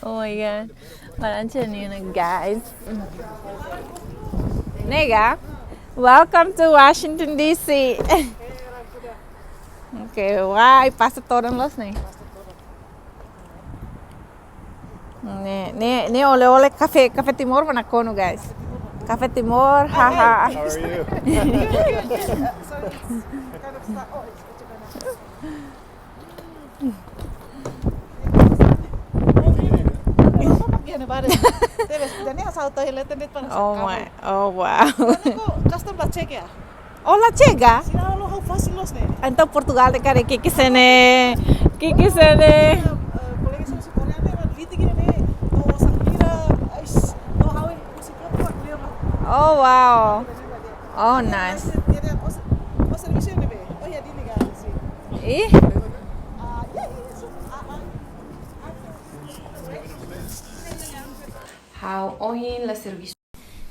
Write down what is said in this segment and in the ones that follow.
Oh my god. Balança niya guys. Nega, welcome to Washington DC. Okay, why passa todos los nih. Ne ole cafe Timor mana kono guys. Cafe Timor, haha. How are you? Oh wow. Oh la chega? Então Portugal de cara que sene. Oh wow. Oh nice. Ih? How ohin la serviço.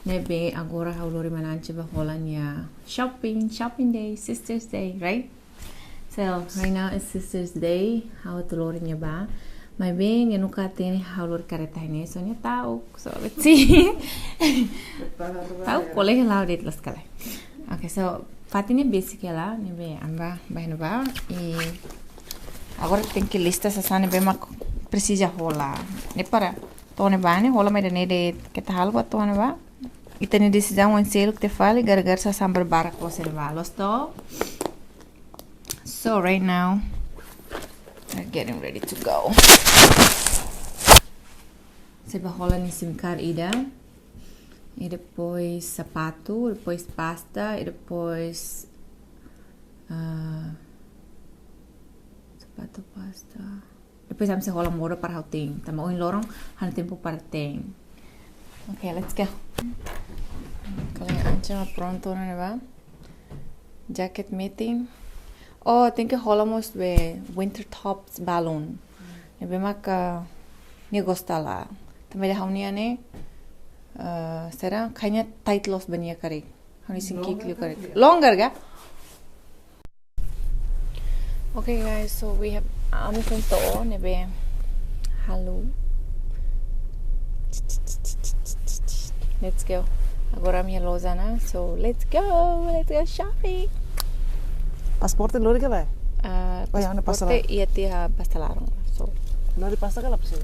Nebe agora how lori mananche ba holanya shopping day, Sisters Day, right? So right now is Sisters Day. How to lori nya ba? May bing enu katene how lori kareta ini so nya tahu. So let's see. Tahu koleh lau det las kala. Okay, so fatine basic la nebe amba bahina ba e agora tem que lista essa nebe ma precisa rolar. Ne para Tone bane, rola mais nele que tá algo tone ba. E tem decisão um selo que te fale gargar sa sambar barak você va. Losto. So right now we're getting ready to go. Você vai rolar ni sim car ida. E depois sapato, depois pasta, e depois sapato, pasta. Depois vamos rolar mora para o tem. Tamo em lorong, há tempo para tem. Okay, let's go. Kalau Anche pronto, né, va? Jacket meeting. Oh, tem que rolamos be winter tops balloon. Ne be maka ni gosta lá. Também de haunia ne. Será kayaknya tight loss bania kare. Hani singki kliu kare. Longer ga? Okay guys, so we have to nebe hello. Let's go. Agora minha Lozana, so let's go shopping. Pasporte lori ka ba? Pasporte iya tia pastalarong. So Lori pasta ka lapsi.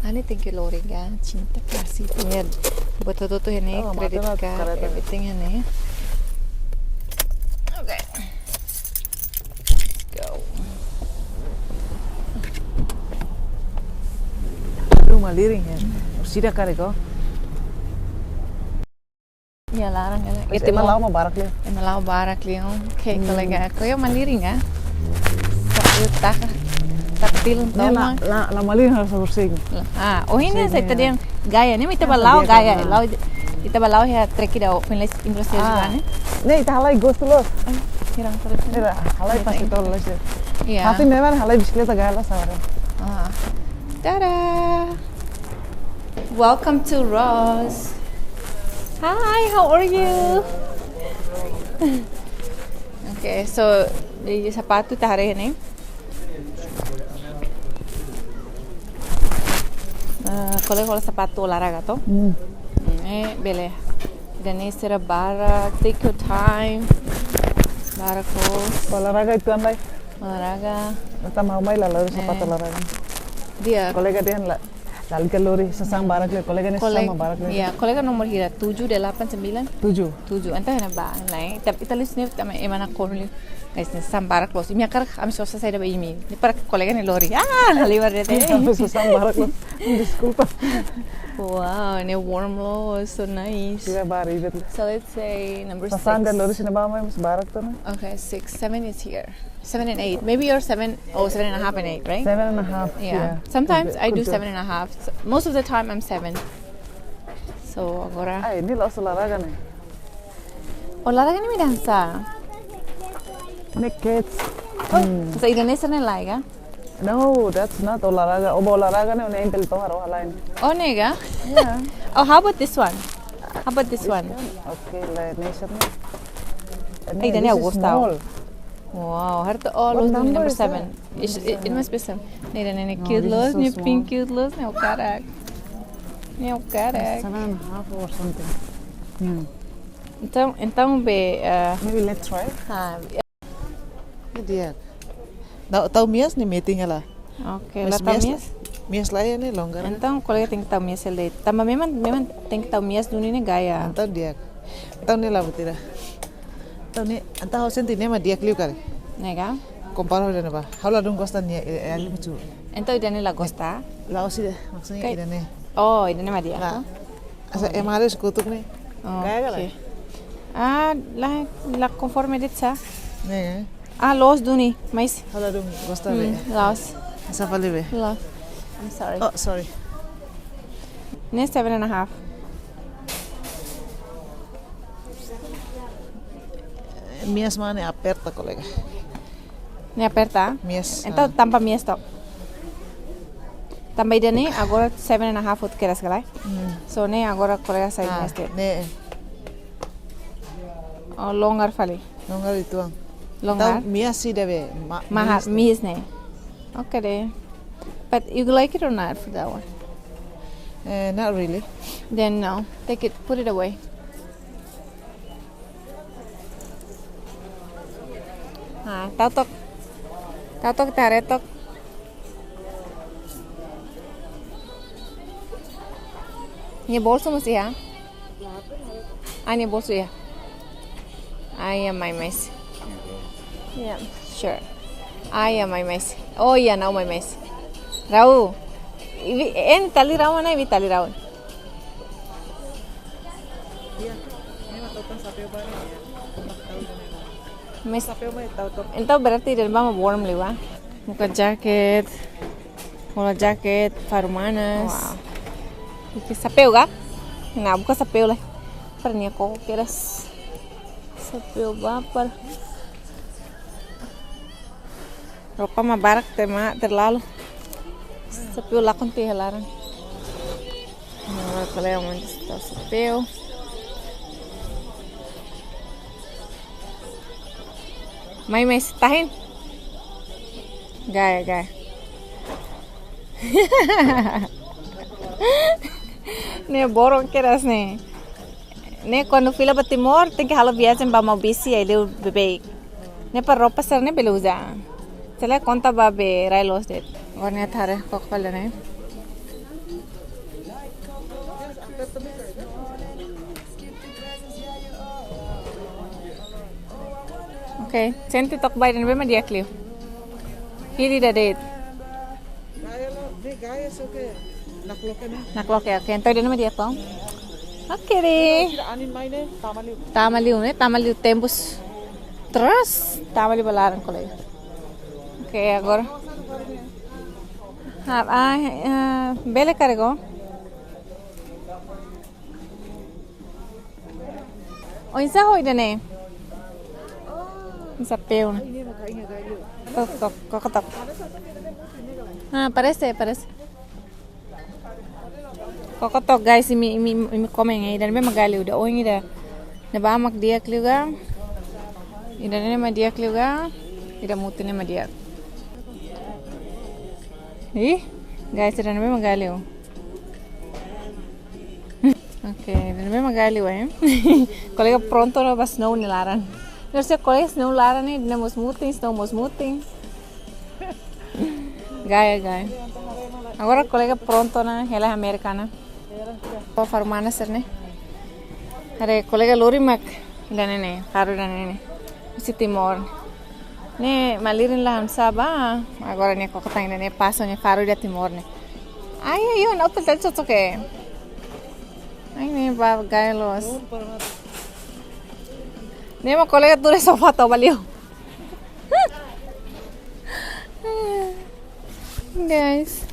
Ani think lori ga cinta kasih punya buat toto ini credit card everything ini. Okay. Go. Malirin ya. Sida kare ko. Ya larang ya. Itu malau mau barak li. Malau barak li. Okay, kolega. Koyo malirin ya. Tak taktil toma. La malirin harus bersih. Oh ini saya tadi yang gaya nih kita balau gaya. Kita balau ya trek ida finlis impresi juga nih. Ne ita halai gosto lo. Hirang terus. Ira halai pasti to lo sih. Iya. Tapi memang halai bisikleta gaya lah sahara. Ta-da! Welcome to Ross. Hi, how are you? Okay, so di sapato tarik ini. Kalau sapato olahraga to? Bele. Dan ini serba bara, take your time. Bara kos. Olahraga itu andai. Olahraga. Kita mau main lalu sapato olahraga. Dia. Kolega dia lali kalori sesang barak le. Kolega ni sesang barak le. Iya, kolega nomor hira 7, 8, 9. 7. Entah kenapa lain. Tapi kita lihat nih, kami emang aku nih. Guys, nih sambarak los. Ini akar kami selesai saya dapat email. Ini para kolega nih lori. Libar deh. Sesang barak los. Disculpa. Wow, ini warm los, so nice. Tidak bari bet. So let's say number 6. Sesang dan lori sini bawa mas barak tuh. Okay, 6, 7 is here. 7 and 8. Maybe you're 7. Oh, 7.5 and 8, right? 7.5. Yeah. Sometimes I do 7.5. Most of the time I'm 7. So agora. Ini lo olahraga nih. Olahraga ni may dansa. Ini kids. So Indonesia na laiga? No, that's not olahraga. Olahraga nih udah intel toh harus lain. Oh, nega? Yeah. Oh, how about this one? How about this one? Okay, lain nation nih. Ay, dani Augusta. Wow, har to all What those number number is 7. that? It must be 7. Nee, nee, nee, No, cute this is loos, so nee, small. pink cute loos, nee, correct. Nee, correct. 7.5 or something. Então be, Maybe let's try. ini Dia. Tahu mias nih meeting lah. oke, Mas lah tahu mias- mias. Mias lah ya nih longgar. Então, colega tem que tahu mias ele. Tambah memang tem que tahu mias dunia ini gaya. Antau dia. Antau nih lah betul. Antau nih, antau hausen tini mah dia kliu kali. Nega? Comparo dengan apa? Haula dong kosta nih ali mucu. Então idane la gosta. Lah sih deh, maksudnya Kayak- ini nih. Oh, idane mah dia. Lah, asa harus kutuk nih. Gaya kali. Oke. Ah, la conforme dit sa. Nih, Ah, los duni, mais. haula dong kosta be. Los. Asa pali be. Los. I'm sorry. Oh, sorry. Ne 7.5. Mias mana aperta colega. Ne aperta. Mias. Então tampa mias tok. Tambah idane agora 7.5 foot keras galai. So ne agora colega sai mias te. Nih, Oh, longar fali. nonggal itu ang. Longar. Tahu mias sih deh be. Mahal, mias ne. Okay de. But you like it or not for that one? Not really. Then no. Take it, put it away. Tautok. Tautok taretok. Ini bolso masih ya? Ini bolso ya? Iya, my mes. Yeah, sure. Iya, my mes. Oh iya, now my mes. Rau. Ini tali rau na, ini tali rau. Iya. Ini mah tahu sampai barang ya. Mes. Sampai mah tahu tuh. Então berarti dan mama warm liwa. Muka jacket. Hola jacket, farumanas. Wow. Iki sapeu ga? Na buka sapeu lah. Pernia kok keras. Sapeu bapar. Ropa mah barak tema terlalu. Sapeu lá com terrelaran. Agora falei onde está o sapeu. May tahin. Gaya, gaya. Ne borong keras ne. Ne quando fila para Timor tem que halar viagem para Mobisi aí o bebê. Ne para roupa ser ne belusa. Sela conta babe railos det. Agora ne thare kok pala ne. Okay, senti tok bay dan bema dia kliu. Kiri da det. Gaya lo, deh gaya suke. Nakloknya. Naklok ya, okay. Entoy din naman dia ko. Okay re. Tidak anin main tamali. Tamaliu tembus. Terus tamali balaran ko lang. Okay, agora. Bele carregou. O isa hoy dane. Isa peu na. Ini makanya gaya. Kokotok. Parece. Kokotok guys, imi komen ngay dan be magali udah. Oh ini dah. Nabamak dia kliuga. Ida ne ma dia kliuga. Ida mutu ne ma dia. Ih, guys, ida ne be magali. Okay, dan be magali wa. Colega pronto no bas snow nilaran. No sé colega snow laran ni na musmuting, snow musmuting. Gaya. Agora colega pronto na hela americana. O farmana serne. Are colega lori mak danene, karu danene. Si Timor. Ne malirin lah saba. Agora ne kokotang ne paso ne karu dia Timor ne. Ay, yun, auto tel ke. Ay ne ba gaya los. Ne mo colega tu le sofá to valio. Guys.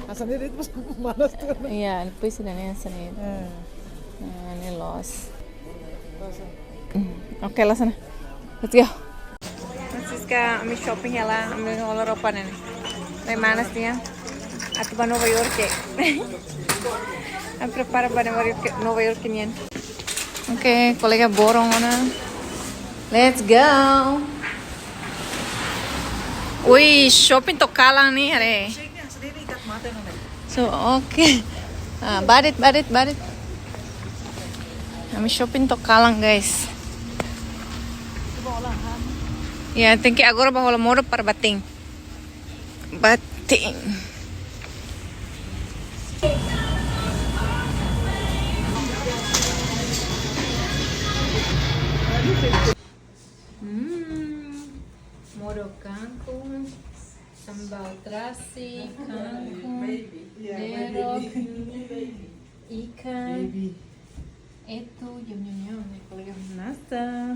Asalnya itu pas malas tuh. Iya, depois sila na sanit. Ni loss. Okay, lah sana. Let's go. Francisca, ami shopping ela, ami hola ropa na. May manas niya. At ba Nueva York? Ang prepara ba Nueva York niyan? Okay, kolega borong na. Let's go! Uy, shopping to kalang ni, are. So, okay. Badit. Kami shopping to kalang, guys. Yeah, think agora ba wala moro para bating. Bating. Moro kangkong, sambal terasi, kangkong, derok, ikan. Itu yum. Nih kalau yang nasa.